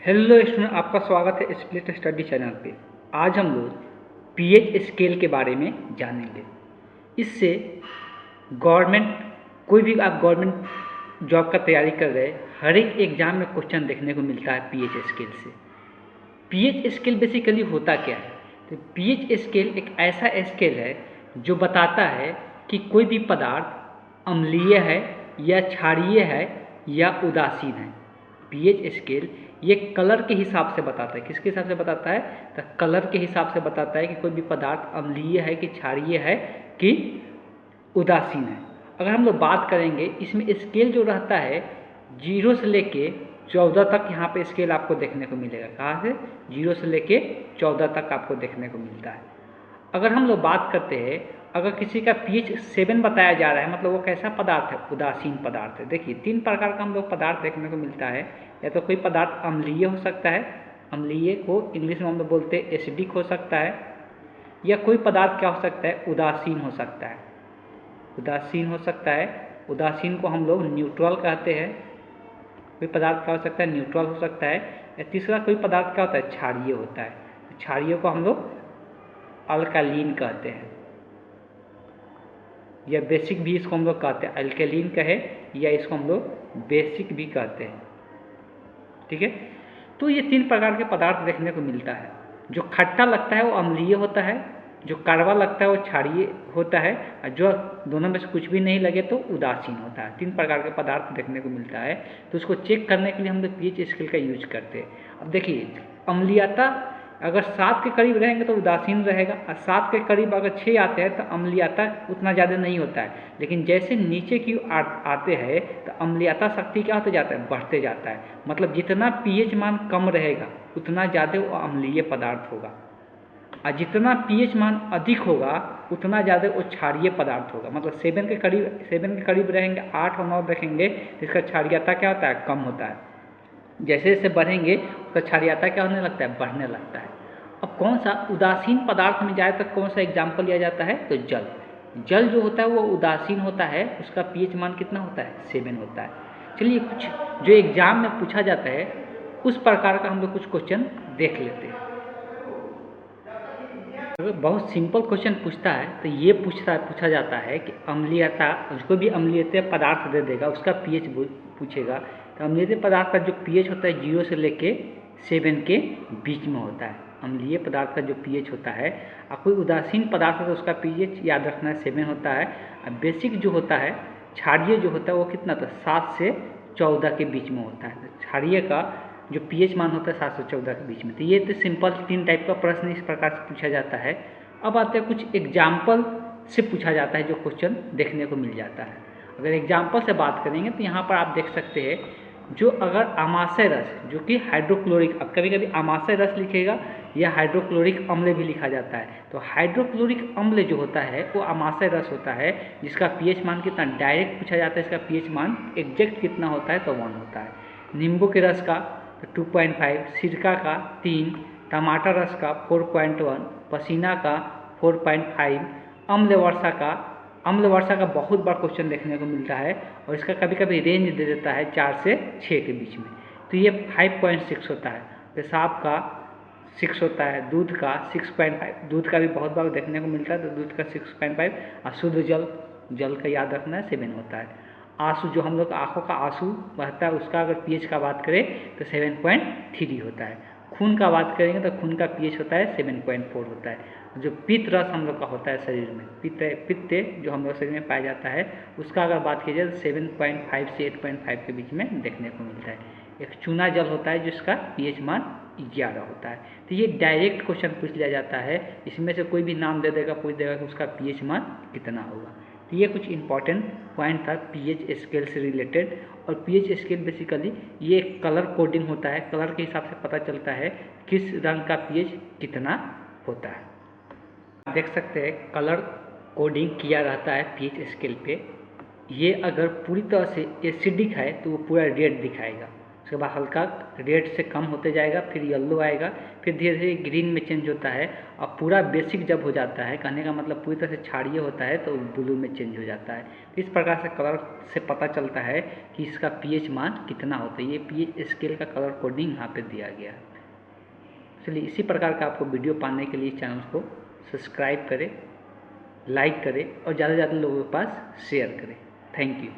Hello student, आपका स्वागत है स्प्लिट स्टडी चैनल पे। आज हम लोग पीएच स्केल के बारे में जानेंगे। इससे गवर्नमेंट कोई भी आप गवर्नमेंट जॉब का तैयारी कर रहे हैं, हर एक एग्जाम में क्वेश्चन देखने को मिलता है पीएच स्केल से। पीएच स्केल बेसिकली होता क्या है? तो पीएच स्केल एक ऐसा स्केल है जो बताता है कि कोई भी पदार्थ अम्लीय है या क्षारीय है या उदासीन है। पीएच स्केल ये कलर के हिसाब से बताता है। किसके हिसाब से बताता है? तो कलर के हिसाब से बताता है कि कोई भी पदार्थ अम्लीय है कि क्षारीय है कि उदासीन है। अगर हम लोग बात करेंगे, इसमें स्केल जो रहता है 0 से लेके 14 तक यहाँ पे स्केल आपको देखने को मिलेगा। कहाँ से? 0 से लेके 14 तक आपको देखने को मिलता है। अगर हम लोग बात करते हैं, अगर किसी का pH 7 बताया जा रहा है, मतलब वो कैसा पदार्थ है? उदासीन पदार्थ है। देखिए 3 प्रकार का हम लोग पदार्थ देखने को मिलता है। या तो कोई पदार्थ अम्लीय हो सकता है, अम्लीय को इंग्लिश में हम लोग बोलते हैं एसिडिक हो सकता है, या कोई पदार्थ क्या हो सकता है? उदासीन हो सकता है। उदासीन हो सकता है, उदासीन को हम लोग न्यूट्रल कहते हैं। कोई पदार्थ क्या हो सकता है? न्यूट्रल हो सकता है। या तीसरा कोई पदार्थ क्या होता है? क्षारीय होता है। क्षारीय को हम लोग अल्कालीन कहते हैं, या बेसिक भी इसको हम लोग कहते हैं। अल्कलीन कहे या इसको हम लोग बेसिक भी कहते हैं। ठीक है, तो ये 3 प्रकार के पदार्थ देखने को मिलता है। जो खट्टा लगता है वो अम्लीय होता है, जो कड़वा लगता है वो क्षारीय होता है, और जो दोनों में से कुछ भी नहीं लगे तो उदासीन होता है। 3 प्रकार के पदार्थ देखने को मिलता है। तो उसको चेक करने के लिए हम लोग पीएच स्केल का यूज करते हैं। अब देखिए, अम्लीयता अगर 7 के करीब रहेंगे तो उदासीन रहेगा, और 7 के करीब अगर 6 आते हैं तो अम्लीयता उतना ज़्यादा नहीं होता है। लेकिन जैसे नीचे की आते हैं तो अम्लीयता शक्ति क्या होते जाता है? बढ़ते जाता है। मतलब जितना पीएच मान कम रहेगा उतना ज़्यादा वो अम्लीय पदार्थ होगा, और जितना पीएच मान अधिक होगा उतना ज़्यादा वो क्षारीय पदार्थ होगा। मतलब 7 के करीब रहेंगे, 8 और 9 रखेंगे तो इसका क्षारीयता क्या होता है? कम होता है। जैसे जैसे बढ़ेंगे उसका क्षारीयता क्या होने लगता है? बढ़ने लगता है। अब कौन सा उदासीन पदार्थ में जाए तो कौन सा एग्जाम्पल लिया जाता है? तो जल। जल जो होता है वो उदासीन होता है, उसका पीएच मान कितना होता है? 7 होता है। चलिए, कुछ जो एग्जाम में पूछा जाता है उस प्रकार का हम लोग कुछ क्वेश्चन देख लेते हैं। अगर बहुत सिंपल क्वेश्चन पूछता है तो ये पूछा जाता है कि अम्लीयता, उसको भी अम्लीयता पदार्थ दे देगा, उसका पीएच पूछेगा। तो अम्लीय पदार्थ का जो पीएच होता है 0 से लेके 7 के बीच में होता है। अम्लीय पदार्थ का जो पीएच होता है, और कोई उदासीन पदार्थ है तो उसका पीएच याद रखना है 7 होता है। और बेसिक जो होता है, क्षारीय जो होता है वो कितना था? 7 से 14 के बीच में होता है। तो क्षारीय का जो पीएच मान होता है 7 से 14 के बीच में। तो ये तो सिंपल 3 टाइप का प्रश्न इस प्रकार से पूछा जाता है। अब आते हैं कुछ एग्जाम्पल से पूछा जाता है जो क्वेश्चन देखने को मिल जाता है। अगर एग्जाम्पल से बात करेंगे तो यहाँ पर आप देख सकते हैं, जो अगर अमाशय रस जो कि हाइड्रोक्लोरिक, अब कभी कभी अमाशय रस लिखेगा या हाइड्रोक्लोरिक अम्ल भी लिखा जाता है। तो हाइड्रोक्लोरिक अम्ल जो होता है वो अमाशय रस होता है, जिसका पीएच मान कितना डायरेक्ट पूछा जाता है, इसका पीएच मान एग्जैक्ट कितना होता है? तो 1 होता है। नींबू के रस का 2.5, सिरका का 3, टमाटर रस का 4.1, पसीना का 4.5, अम्ल वर्षा का बहुत बार क्वेश्चन देखने को मिलता है, और इसका कभी कभी रेंज दे देता है 4 से 6 के बीच में। तो ये 5.6 होता है। पेशाब का 6 होता है, दूध का 6.5, दूध का भी बहुत बार देखने को मिलता है, तो दूध का 6.5, और शुद्ध जल का याद रखना है 7 होता है। आंसू, जो हम लोग आँखों का आंसू बहता है, उसका अगर पीएच का बात करें तो 7.3 होता है। खून का बात करेंगे तो खून का पीएच होता है 7.4 होता है। जो पित्त रस हम लोग का होता है शरीर में, पित्त जो हम लोग शरीर में पाया जाता है, उसका अगर बात की जाए तो 7.5 से 8.5 के बीच में देखने को मिलता है। एक चूना जल होता है जिसका पीएच मान 11 होता है। तो ये डायरेक्ट क्वेश्चन पूछ लिया जाता है, इसमें से कोई भी नाम दे देगा, पूछ देगा कि उसका पीएच मान कितना होगा। तो ये कुछ इंपॉर्टेंट पॉइंट था पीएच स्केल से रिलेटेड। और पीएच स्केल बेसिकली ये कलर कोडिंग होता है, कलर के हिसाब से पता चलता है किस रंग का पीएच कितना होता है। देख सकते हैं कलर कोडिंग किया रहता है पीएच स्केल पे। ये अगर पूरी तरह से एसिडिक है तो वो पूरा रेड दिखाएगा, उसके बाद हल्का रेड से कम होते जाएगा, फिर येलो आएगा, फिर धीरे धीरे ग्रीन में चेंज होता है, और पूरा बेसिक जब हो जाता है, कहने का मतलब पूरी तरह से क्षारीय होता है, तो ब्लू में चेंज हो जाता है। तो इस प्रकार से कलर से पता चलता है कि इसका pH मान कितना होता है। ये pH स्केल का कलर कोडिंग यहाँ पे दिया गया है। चलिए, इसी प्रकार का आपको वीडियो पाने के लिए चैनल को सब्सक्राइब करें, लाइक करें और ज़्यादा से ज़्यादा लोगों के पास शेयर करें। Thank you.